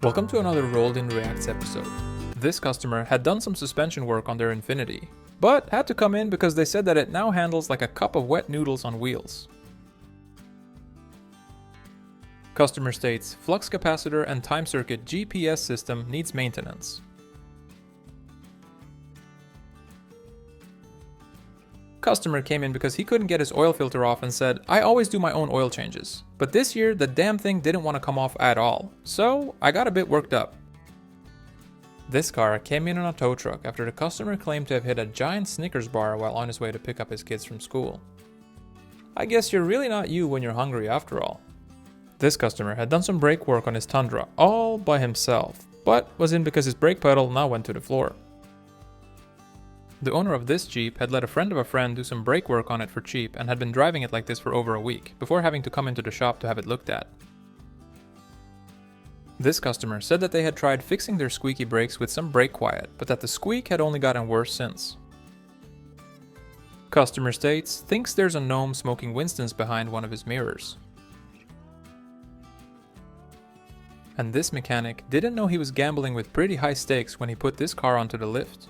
Welcome to another Rolled in Reacts episode. This customer had done some suspension work on their Infinity, but had to come in because they said that it now handles like a cup of wet noodles on wheels. Customer states flux capacitor and time circuit GPS system needs maintenance. Customer came in because he couldn't get his oil filter off and said, "I always do my own oil changes, but this year the damn thing didn't want to come off at all, so I got a bit worked up." This car came in on a tow truck after the customer claimed to have hit a giant Snickers bar while on his way to pick up his kids from school. I guess you're really not you when you're hungry after all. This customer had done some brake work on his Tundra all by himself, but was in because his brake pedal now went to the floor. The owner of this Jeep had let a friend of a friend do some brake work on it for cheap and had been driving it like this for over a week, before having to come into the shop to have it looked at. This customer said that they had tried fixing their squeaky brakes with some brake quiet, but that the squeak had only gotten worse since. Customer states thinks there's a gnome smoking Winston's behind one of his mirrors. And this mechanic didn't know he was gambling with pretty high stakes when he put this car onto the lift.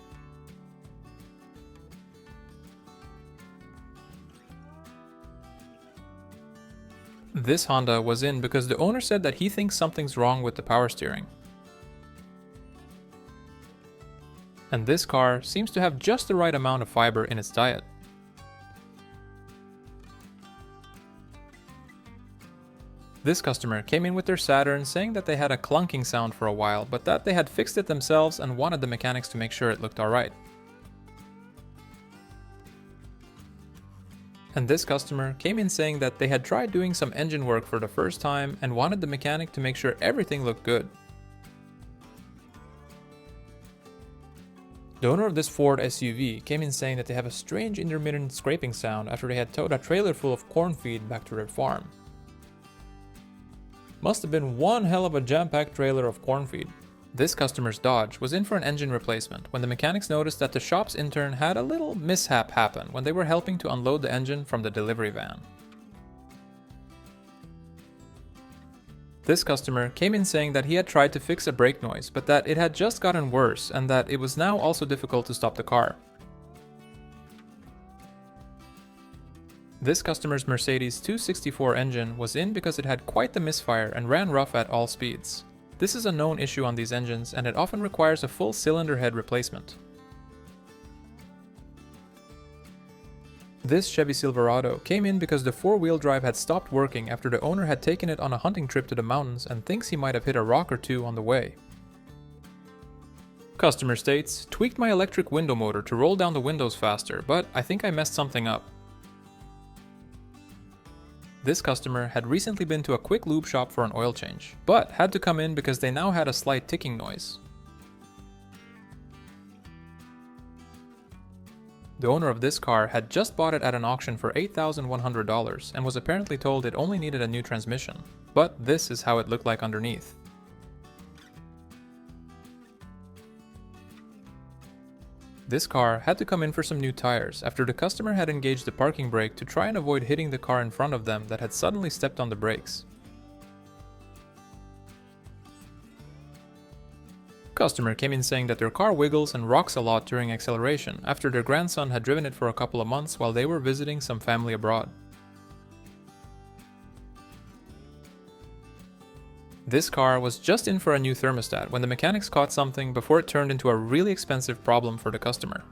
This Honda was in because the owner said that he thinks something's wrong with the power steering. And this car seems to have just the right amount of fiber in its diet. This customer came in with their Saturn saying that they had a clunking sound for a while, but that they had fixed it themselves and wanted the mechanics to make sure it looked alright. And this customer came in saying that they had tried doing some engine work for the first time and wanted the mechanic to make sure everything looked good. The owner of this Ford SUV came in saying that they have a strange intermittent scraping sound after they had towed a trailer full of corn feed back to their farm. Must have been one hell of a jam-packed trailer of corn feed. This customer's Dodge was in for an engine replacement when the mechanics noticed that the shop's intern had a little mishap happen when they were helping to unload the engine from the delivery van. This customer came in saying that he had tried to fix a brake noise, but that it had just gotten worse and that it was now also difficult to stop the car. This customer's Mercedes 264 engine was in because it had quite the misfire and ran rough at all speeds. This is a known issue on these engines and it often requires a full cylinder head replacement. This Chevy Silverado came in because the four-wheel drive had stopped working after the owner had taken it on a hunting trip to the mountains and thinks he might have hit a rock or two on the way. Customer states, tweaked my electric window motor to roll down the windows faster, but I think I messed something up. This customer had recently been to a quick lube shop for an oil change, but had to come in because they now had a slight ticking noise. The owner of this car had just bought it at an auction for $8,100 and was apparently told it only needed a new transmission, but this is how it looked like underneath. This car had to come in for some new tires after the customer had engaged the parking brake to try and avoid hitting the car in front of them that had suddenly stepped on the brakes. Customer came in saying that their car wiggles and rocks a lot during acceleration after their grandson had driven it for a couple of months while they were visiting some family abroad. This car was just in for a new thermostat when the mechanics caught something before it turned into a really expensive problem for the customer.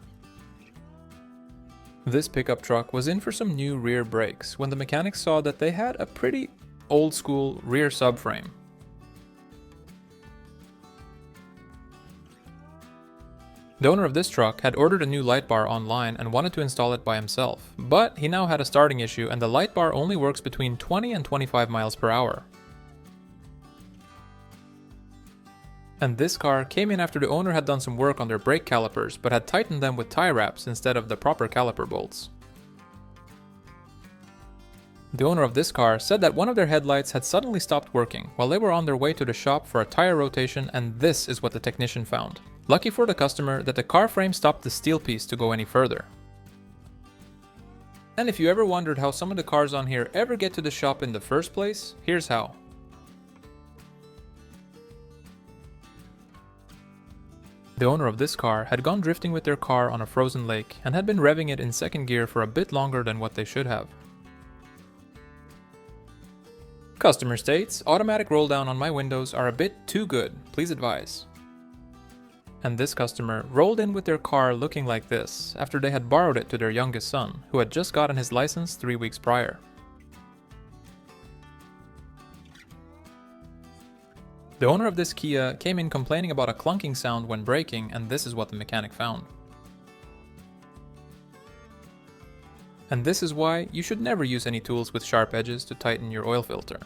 This pickup truck was in for some new rear brakes when the mechanics saw that they had a pretty old school rear subframe. The owner of this truck had ordered a new light bar online and wanted to install it by himself, but he now had a starting issue and the light bar only works between 20 and 25 miles per hour. And this car came in after the owner had done some work on their brake calipers but had tightened them with tie wraps instead of the proper caliper bolts. The owner of this car said that one of their headlights had suddenly stopped working while they were on their way to the shop for a tire rotation, and this is what the technician found. Lucky for the customer that the car frame stopped the steel piece to go any further. And if you ever wondered how some of the cars on here ever get to the shop in the first place, here's how. The owner of this car had gone drifting with their car on a frozen lake and had been revving it in second gear for a bit longer than what they should have. Customer states, automatic roll down on my windows are a bit too good, please advise. And this customer rolled in with their car looking like this after they had borrowed it to their youngest son, who had just gotten his license 3 weeks prior. The owner of this Kia came in complaining about a clunking sound when braking, and this is what the mechanic found. And this is why you should never use any tools with sharp edges to tighten your oil filter.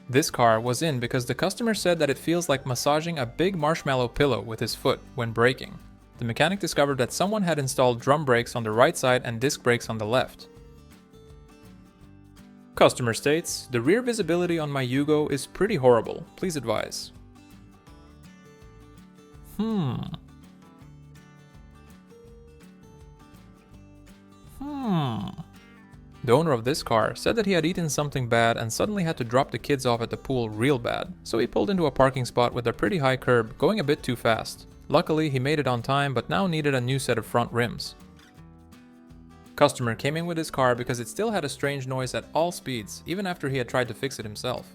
This car was in because the customer said that it feels like massaging a big marshmallow pillow with his foot when braking. The mechanic discovered that someone had installed drum brakes on the right side and disc brakes on the left. Customer states, the rear visibility on my Yugo is pretty horrible, please advise. The owner of this car said that he had eaten something bad and suddenly had to drop the kids off at the pool real bad, so he pulled into a parking spot with a pretty high curb, going a bit too fast. Luckily, he made it on time, but now needed a new set of front rims. Customer came in with his car because it still had a strange noise at all speeds, even after he had tried to fix it himself.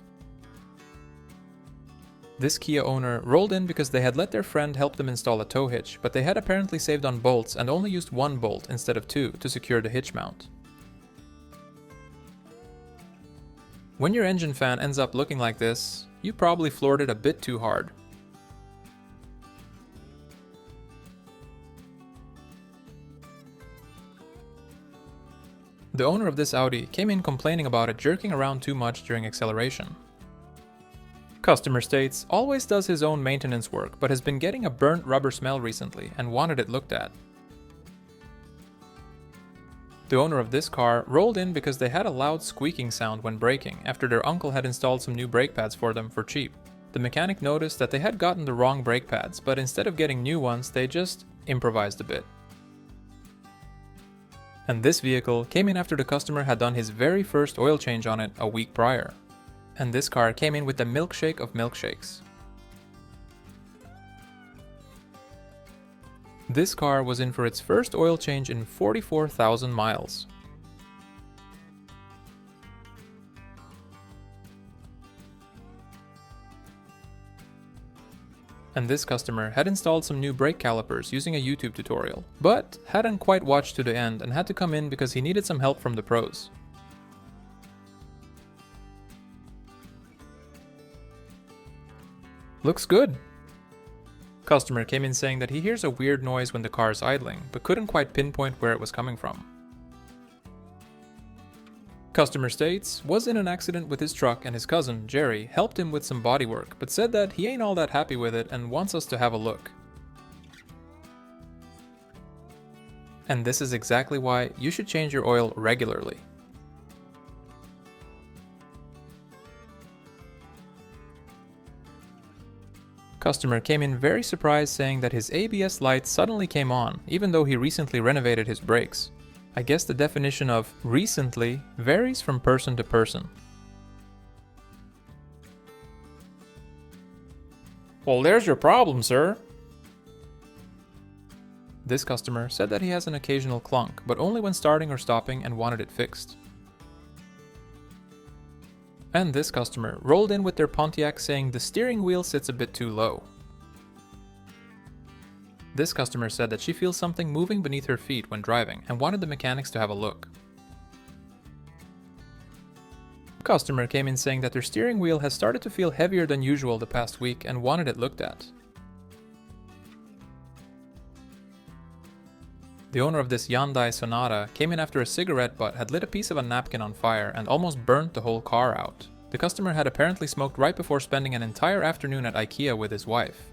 This Kia owner rolled in because they had let their friend help them install a tow hitch, but they had apparently saved on bolts and only used 1 bolt instead of 2 to secure the hitch mount. When your engine fan ends up looking like this, you probably floored it a bit too hard. The owner of this Audi came in complaining about it jerking around too much during acceleration. Customer states, always does his own maintenance work, but has been getting a burnt rubber smell recently and wanted it looked at. The owner of this car rolled in because they had a loud squeaking sound when braking after their uncle had installed some new brake pads for them for cheap. The mechanic noticed that they had gotten the wrong brake pads, but instead of getting new ones, they just improvised a bit. And this vehicle came in after the customer had done his very first oil change on it a week prior. And this car came in with the milkshake of milkshakes. This car was in for its first oil change in 44,000 miles. And this customer had installed some new brake calipers using a YouTube tutorial, but hadn't quite watched to the end and had to come in because he needed some help from the pros. Looks good. Customer came in saying that he hears a weird noise when the car is idling, but couldn't quite pinpoint where it was coming from. Customer states, was in an accident with his truck and his cousin, Jerry, helped him with some bodywork, but said that he ain't all that happy with it and wants us to have a look. And this is exactly why you should change your oil regularly. Customer came in very surprised saying that his ABS light suddenly came on, even though he recently renovated his brakes. I guess the definition of recently varies from person to person. Well, there's your problem, sir. This customer said that he has an occasional clunk, but only when starting or stopping and wanted it fixed. And this customer rolled in with their Pontiac saying the steering wheel sits a bit too low. This customer said that she feels something moving beneath her feet when driving and wanted the mechanics to have a look. Customer came in saying that their steering wheel has started to feel heavier than usual the past week and wanted it looked at. The owner of this Hyundai Sonata came in after a cigarette butt had lit a piece of a napkin on fire and almost burnt the whole car out. The customer had apparently smoked right before spending an entire afternoon at IKEA with his wife.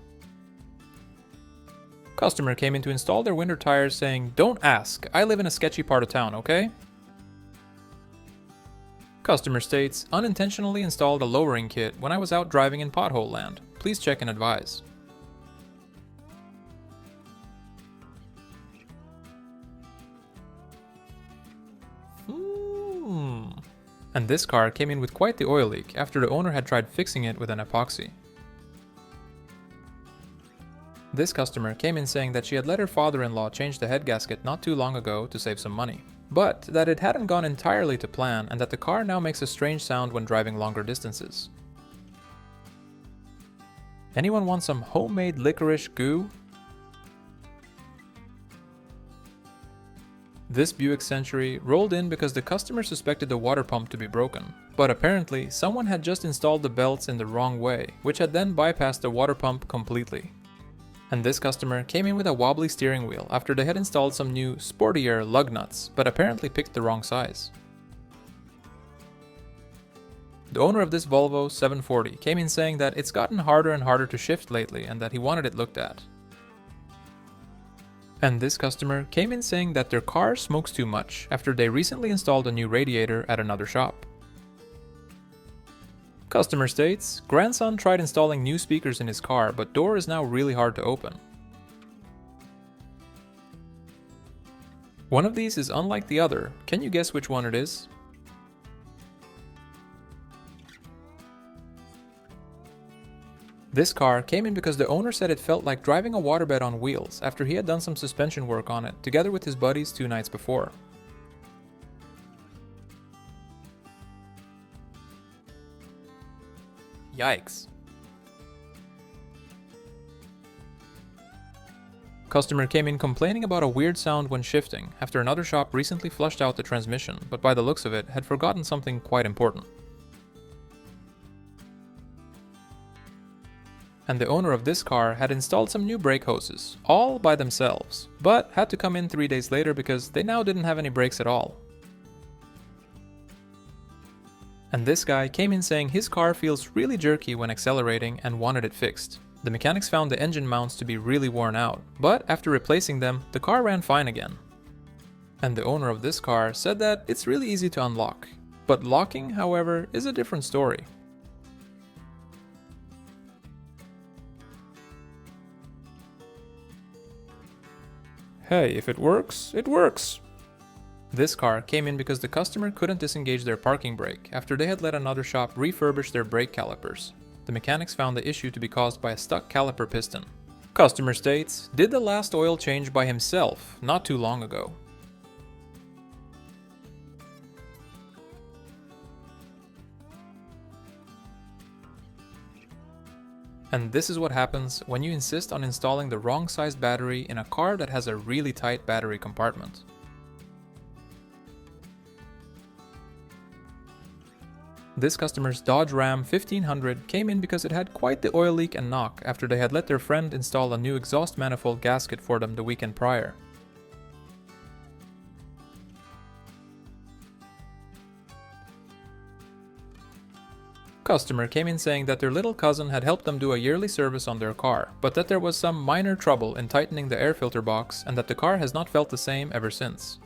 Customer came in to install their winter tires saying, "Don't ask, I live in a sketchy part of town, okay?" Customer states, unintentionally installed a lowering kit when I was out driving in pothole land. Please check and advise. And this car came in with quite the oil leak after the owner had tried fixing it with an epoxy. This customer came in saying that she had let her father-in-law change the head gasket not too long ago to save some money, but that it hadn't gone entirely to plan and that the car now makes a strange sound when driving longer distances. Anyone want some homemade licorice goo? This Buick Century rolled in because the customer suspected the water pump to be broken, but apparently someone had just installed the belts in the wrong way, which had then bypassed the water pump completely. And this customer came in with a wobbly steering wheel after they had installed some new, sportier lug nuts, but apparently picked the wrong size. The owner of this Volvo 740 came in saying that it's gotten harder and harder to shift lately and that he wanted it looked at. And this customer came in saying that their car smokes too much after they recently installed a new radiator at another shop. Customer states, grandson tried installing new speakers in his car, but door is now really hard to open. One of these is unlike the other. Can you guess which one it is? This car came in because the owner said it felt like driving a waterbed on wheels after he had done some suspension work on it together with his buddies 2 nights before. Yikes. Customer came in complaining about a weird sound when shifting after another shop recently flushed out the transmission, but by the looks of it had forgotten something quite important. And the owner of this car had installed some new brake hoses, all by themselves, but had to come in 3 days later because they now didn't have any brakes at all. And this guy came in saying his car feels really jerky when accelerating and wanted it fixed. The mechanics found the engine mounts to be really worn out, but after replacing them, the car ran fine again. And the owner of this car said that it's really easy to unlock, but locking, however, is a different story. Hey, if it works, it works. This car came in because the customer couldn't disengage their parking brake after they had let another shop refurbish their brake calipers. The mechanics found the issue to be caused by a stuck caliper piston. Customer states, did the last oil change by himself not too long ago. And this is what happens when you insist on installing the wrong sized battery in a car that has a really tight battery compartment. This customer's Dodge Ram 1500 came in because it had quite the oil leak and knock after they had let their friend install a new exhaust manifold gasket for them the weekend prior. Customer came in saying that their little cousin had helped them do a yearly service on their car, but that there was some minor trouble in tightening the air filter box and that the car has not felt the same ever since.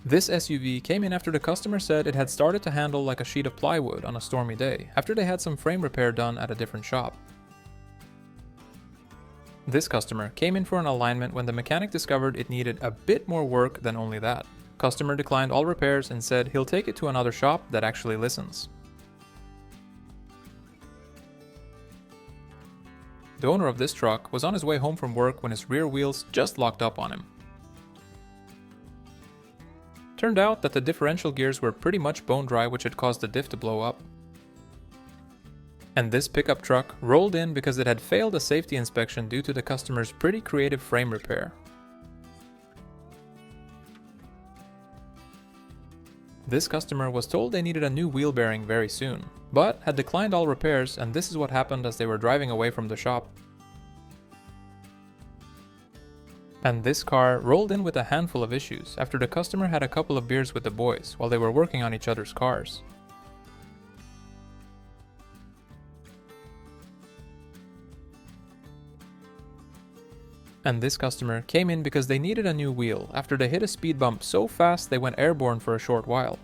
This SUV came in after the customer said it had started to handle like a sheet of plywood on a stormy day, after they had some frame repair done at a different shop. This customer came in for an alignment when the mechanic discovered it needed a bit more work than only that. Customer declined all repairs and said he'll take it to another shop that actually listens. The owner of this truck was on his way home from work when his rear wheels just locked up on him. Turned out that the differential gears were pretty much bone dry, which had caused the diff to blow up. And this pickup truck rolled in because it had failed a safety inspection due to the customer's pretty creative frame repair. This customer was told they needed a new wheel bearing very soon, but had declined all repairs, and this is what happened as they were driving away from the shop. And this car rolled in with a handful of issues after the customer had a couple of beers with the boys while they were working on each other's cars. And this customer came in because they needed a new wheel after they hit a speed bump so fast they went airborne for a short while.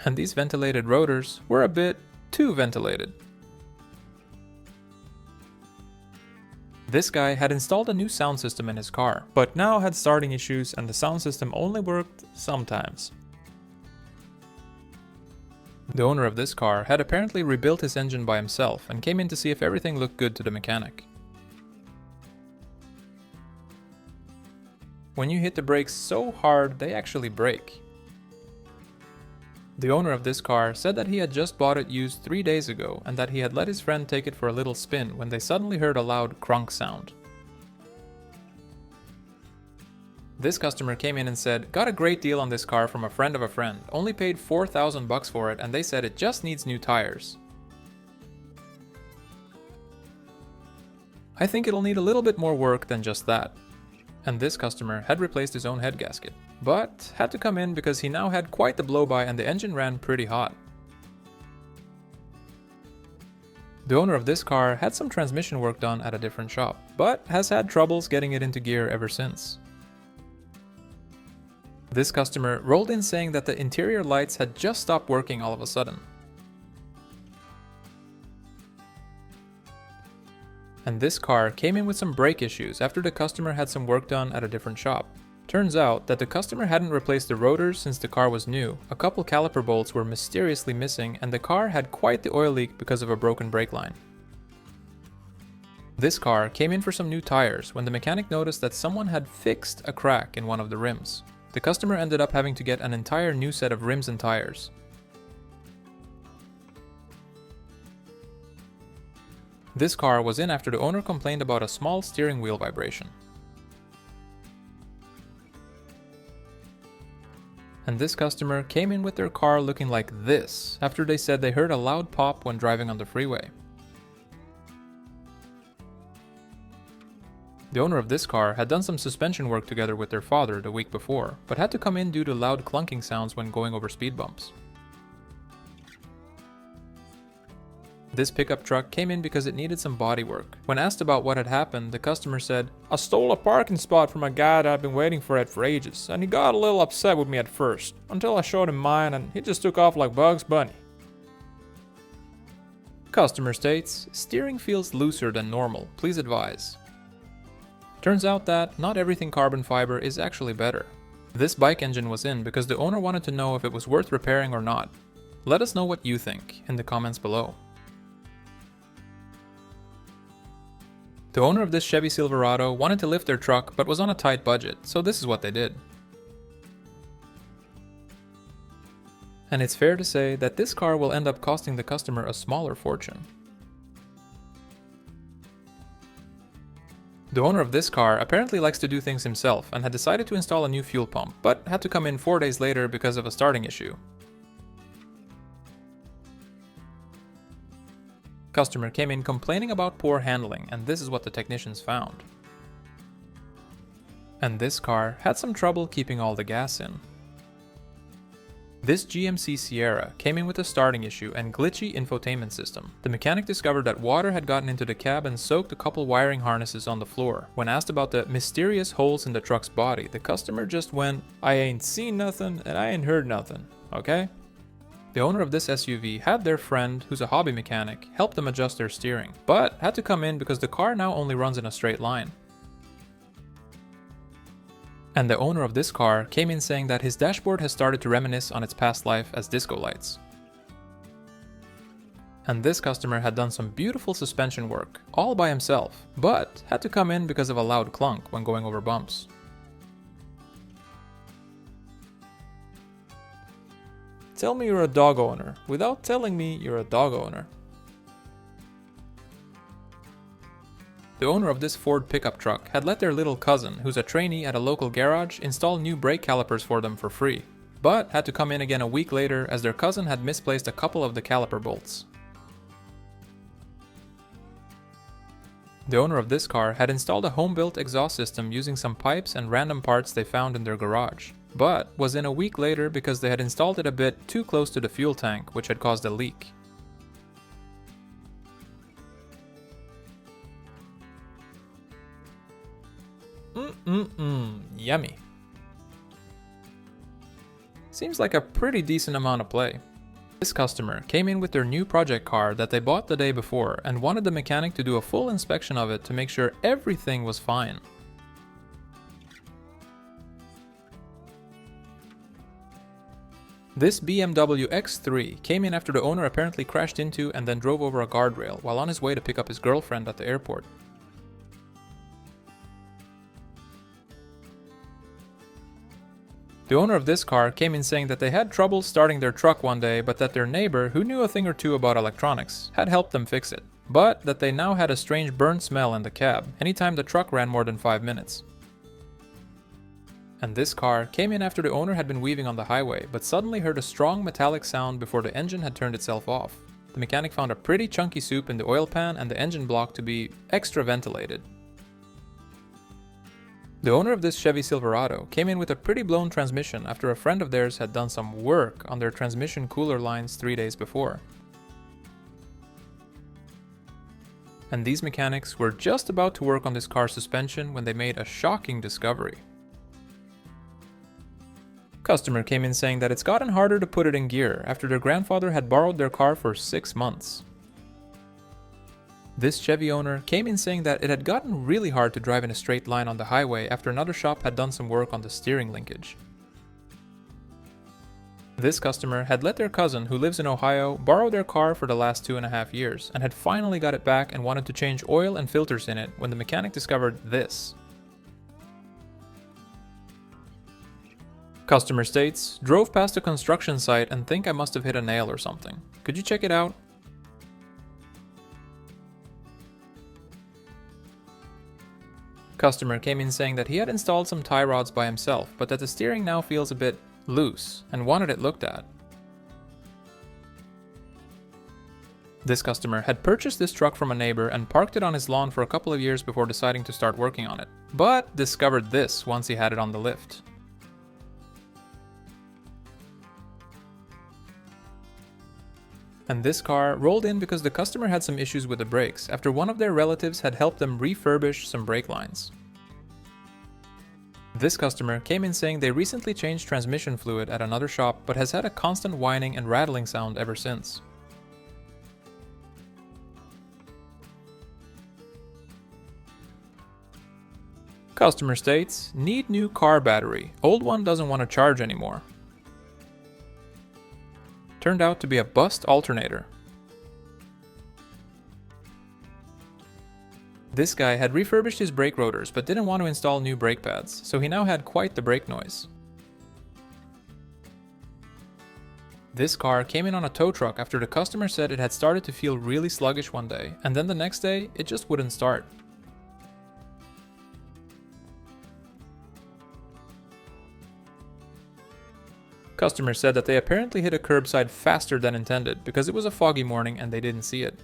And these ventilated rotors were a bit too ventilated. This guy had installed a new sound system in his car, but now had starting issues and the sound system only worked sometimes. The owner of this car had apparently rebuilt his engine by himself and came in to see if everything looked good to the mechanic. When you hit the brakes so hard, they actually break. The owner of this car said that he had just bought it used 3 days ago and that he had let his friend take it for a little spin when they suddenly heard a loud crunk sound. This customer came in and said, "Got a great deal on this car from a friend of a friend, only paid $4,000 for it and they said it just needs new tires. I think it'll need a little bit more work than just that." And this customer had replaced his own head gasket, but had to come in because he now had quite the blow-by and the engine ran pretty hot. The owner of this car had some transmission work done at a different shop, but has had troubles getting it into gear ever since. This customer rolled in saying that the interior lights had just stopped working all of a sudden. And this car came in with some brake issues after the customer had some work done at a different shop. Turns out that the customer hadn't replaced the rotors since the car was new, a couple caliper bolts were mysteriously missing, and the car had quite the oil leak because of a broken brake line. This car came in for some new tires when the mechanic noticed that someone had fixed a crack in one of the rims. The customer ended up having to get an entire new set of rims and tires. This car was in after the owner complained about a small steering wheel vibration. And this customer came in with their car looking like this after they said they heard a loud pop when driving on the freeway. The owner of this car had done some suspension work together with their father the week before, but had to come in due to loud clunking sounds when going over speed bumps. This pickup truck came in because it needed some body work. When asked about what had happened, the customer said, "I stole a parking spot from a guy that I've been waiting for it for ages, and he got a little upset with me at first, until I showed him mine and he just took off like Bugs Bunny." Customer states, "Steering feels looser than normal, please advise." Turns out that not everything carbon fiber is actually better. This bike engine was in because the owner wanted to know if it was worth repairing or not. Let us know what you think in the comments below. The owner of this Chevy Silverado wanted to lift their truck but was on a tight budget, so this is what they did. And it's fair to say that this car will end up costing the customer a smaller fortune. The owner of this car apparently likes to do things himself and had decided to install a new fuel pump, but had to come in 4 days later because of a starting issue. Customer came in complaining about poor handling, and this is what the technicians found. And this car had some trouble keeping all the gas in. This GMC Sierra came in with a starting issue and glitchy infotainment system. The mechanic discovered that water had gotten into the cab and soaked a couple wiring harnesses on the floor. When asked about the mysterious holes in the truck's body, the customer just went, "I ain't seen nothing and I ain't heard nothing, okay?" The owner of this SUV had their friend, who's a hobby mechanic, help them adjust their steering, but had to come in because the car now only runs in a straight line. And the owner of this car came in saying that his dashboard has started to reminisce on its past life as disco lights. And this customer had done some beautiful suspension work, all by himself, but had to come in because of a loud clunk when going over bumps. Tell me you're a dog owner without telling me you're a dog owner. The owner of this Ford pickup truck had let their little cousin, who's a trainee at a local garage, install new brake calipers for them for free, but had to come in again a week later as their cousin had misplaced a couple of the caliper bolts. The owner of this car had installed a home-built exhaust system using some pipes and random parts they found in their garage, but was in a week later because they had installed it a bit too close to the fuel tank, which had caused a leak. Yummy. Seems like a pretty decent amount of play. This customer came in with their new project car that they bought the day before and wanted the mechanic to do a full inspection of it to make sure everything was fine. This BMW X3 came in after the owner apparently crashed into and then drove over a guardrail while on his way to pick up his girlfriend at the airport. The owner of this car came in saying that they had trouble starting their truck one day, but that their neighbor, who knew a thing or two about electronics, had helped them fix it. But that they now had a strange burnt smell in the cab anytime the truck ran more than 5 minutes. And this car came in after the owner had been weaving on the highway, but suddenly heard a strong metallic sound before the engine had turned itself off. The mechanic found a pretty chunky soup in the oil pan and the engine block to be extra ventilated. The owner of this Chevy Silverado came in with a pretty blown transmission after a friend of theirs had done some work on their transmission cooler lines 3 days before. And these mechanics were just about to work on this car's suspension when they made a shocking discovery. Customer came in saying that it's gotten harder to put it in gear after their grandfather had borrowed their car for 6 months. This Chevy owner came in saying that it had gotten really hard to drive in a straight line on the highway after another shop had done some work on the steering linkage. This customer had let their cousin, who lives in Ohio, borrow their car for the last 2.5 years and had finally got it back and wanted to change oil and filters in it when the mechanic discovered this. Customerstates, drove past a construction site and think I must have hit a nail or something. Could you check it out? Customer came in saying that he had installed some tie rods by himself, but that the steering now feels a bit loose and wanted it looked at. This customer had purchased this truck from a neighbor and parked it on his lawn for a couple of years before deciding to start working on it, but discovered this once he had it on the lift. And this car rolled in because the customer had some issues with the brakes after one of their relatives had helped them refurbish some brake lines. This customer came in saying they recently changed transmission fluid at another shop but has had a constant whining and rattling sound ever since. Customer states, need new car battery, old one doesn't want to charge anymore. Turned out to be a bust alternator. This guy had refurbished his brake rotors but didn't want to install new brake pads, so he now had quite the brake noise. This car came in on a tow truck after the customer said it had started to feel really sluggish one day, and then the next day it just wouldn't start. Customer said that they apparently hit a curbside faster than intended because it was a foggy morning and they didn't see it.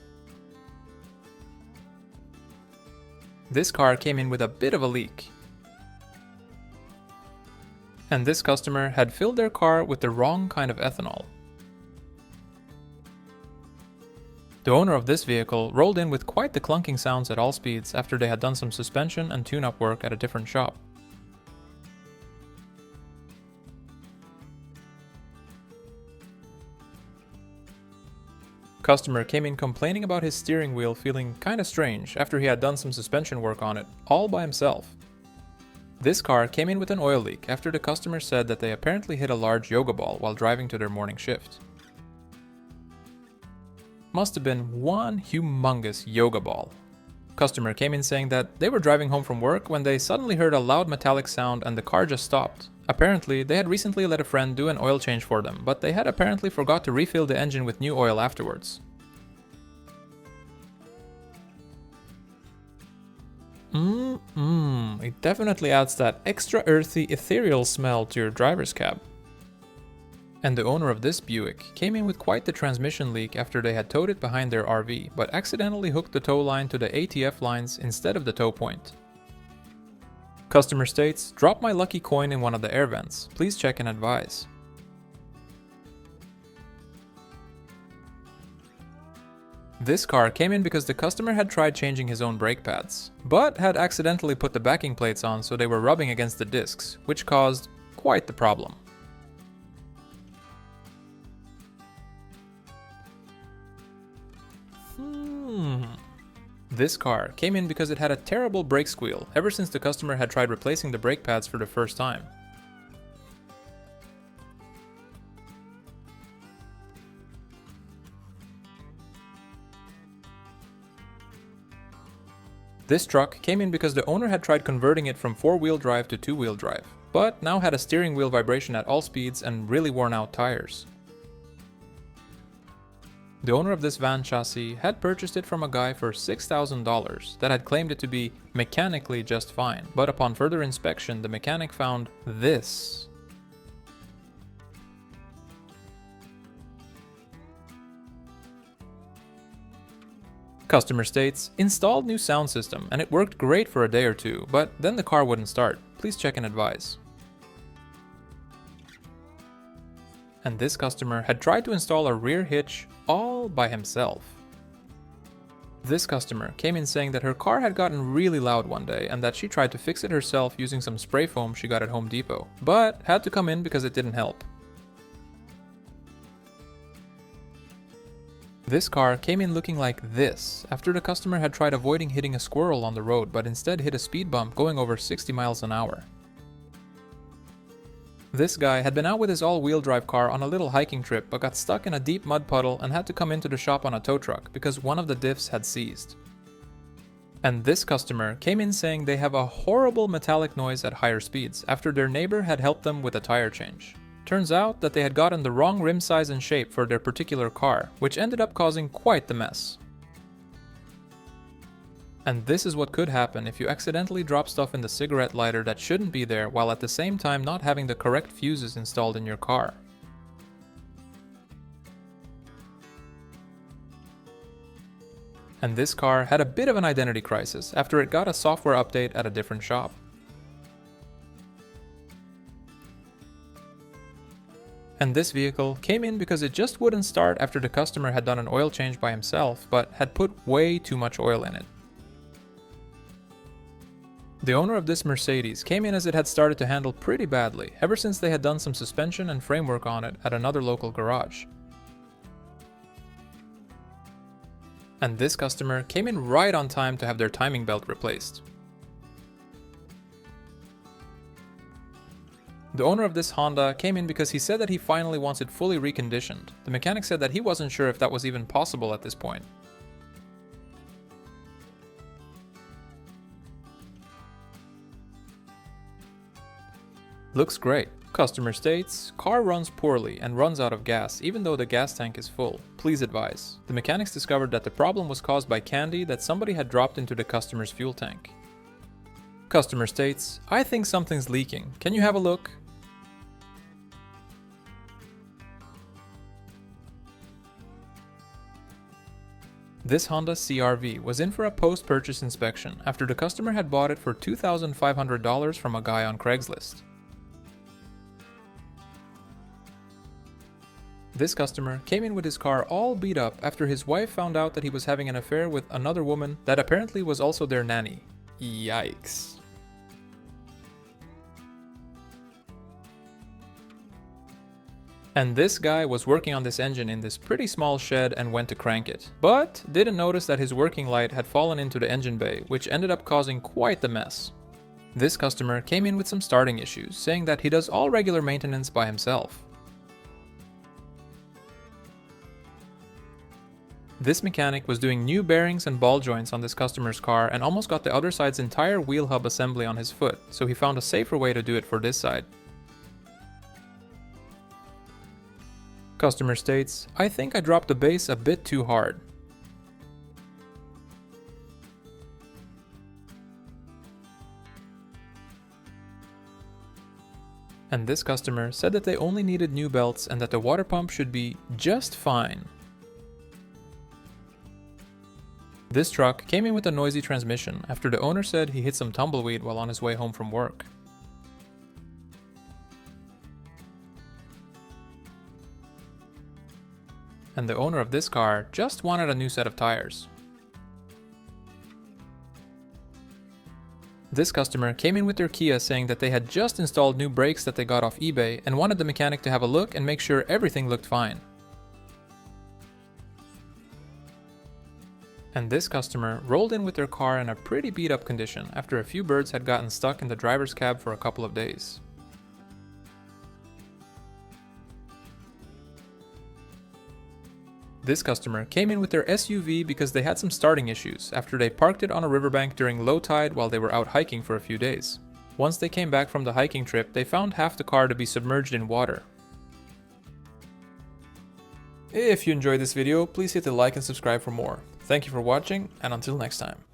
This car came in with a bit of a leak. And this customer had filled their car with the wrong kind of ethanol. The owner of this vehicle rolled in with quite the clunking sounds at all speeds after they had done some suspension and tune-up work at a different shop. Customer came in complaining about his steering wheel feeling kinda strange after he had done some suspension work on it, all by himself. This car came in with an oil leak after the customer said that they apparently hit a large yoga ball while driving to their morning shift. Must have been one humongous yoga ball. Customer came in saying that they were driving home from work when they suddenly heard a loud metallic sound and the car just stopped. Apparently, they had recently let a friend do an oil change for them, but they had apparently forgot to refill the engine with new oil afterwards. It definitely adds that extra earthy, ethereal smell to your driver's cab. And the owner of this Buick came in with quite the transmission leak after they had towed it behind their RV, but accidentally hooked the tow line to the ATF lines instead of the tow point. Customer states, drop my lucky coin in one of the air vents. Please check and advise. This car came in because the customer had tried changing his own brake pads, but had accidentally put the backing plates on so they were rubbing against the discs, which caused quite the problem. This car came in because it had a terrible brake squeal ever since the customer had tried replacing the brake pads for the first time. This truck came in because the owner had tried converting it from 4-wheel drive to 2-wheel drive, but now had a steering wheel vibration at all speeds and really worn out tires. The owner of this van chassis had purchased it from a guy for $6,000 that had claimed it to be mechanically just fine, but upon further inspection the mechanic found this. Customerstates installed new sound system and it worked great for a day or two, but then the car wouldn't start. Please check and advise. And this customer had tried to install a rear hitch all by himself. This customer came in saying that her car had gotten really loud one day and that she tried to fix it herself using some spray foam she got at Home Depot, but had to come in because it didn't help. This car came in looking like this after the customer had tried avoiding hitting a squirrel on the road but instead hit a speed bump going over 60 miles an hour. This guy had been out with his all-wheel drive car on a little hiking trip but got stuck in a deep mud puddle and had to come into the shop on a tow truck because one of the diffs had seized. And this customer came in saying they have a horrible metallic noise at higher speeds after their neighbor had helped them with a tire change. Turns out that they had gotten the wrong rim size and shape for their particular car, which ended up causing quite the mess. And this is what could happen if you accidentally drop stuff in the cigarette lighter that shouldn't be there while at the same time not having the correct fuses installed in your car. And this car had a bit of an identity crisis after it got a software update at a different shop. And this vehicle came in because it just wouldn't start after the customer had done an oil change by himself but had put way too much oil in it. The owner of this Mercedes came in as it had started to handle pretty badly ever since they had done some suspension and framework on it at another local garage. And this customer came in right on time to have their timing belt replaced. The owner of this Honda came in because he said that he finally wants it fully reconditioned. The mechanic said that he wasn't sure if that was even possible at this point. Looks great. Customer states, car runs poorly and runs out of gas even though the gas tank is full. Please advise. The mechanics discovered that the problem was caused by candy that somebody had dropped into the customer's fuel tank. Customer states, I think something's leaking. Can you have a look? This Honda CR-V was in for a post-purchase inspection after the customer had bought it for $2,500 from a guy on Craigslist. This customer came in with his car all beat up after his wife found out that he was having an affair with another woman that apparently was also their nanny. Yikes. And this guy was working on this engine in this pretty small shed and went to crank it, but didn't notice that his working light had fallen into the engine bay, which ended up causing quite the mess. This customer came in with some starting issues, saying that he does all regular maintenance by himself. This mechanic was doing new bearings and ball joints on this customer's car and almost got the other side's entire wheel hub assembly on his foot, so he found a safer way to do it for this side. Customer states, I think I dropped the base a bit too hard. And this customer said that they only needed new belts and that the water pump should be just fine. This truck came in with a noisy transmission after the owner said he hit some tumbleweed while on his way home from work. And the owner of this car just wanted a new set of tires. This customer came in with their Kia saying that they had just installed new brakes that they got off eBay and wanted the mechanic to have a look and make sure everything looked fine. And this customer rolled in with their car in a pretty beat up condition after a few birds had gotten stuck in the driver's cab for a couple of days. This customer came in with their SUV because they had some starting issues after they parked it on a riverbank during low tide while they were out hiking for a few days. Once they came back from the hiking trip, they found half the car to be submerged in water. If you enjoyed this video, please hit the like and subscribe for more. Thank you for watching, and until next time.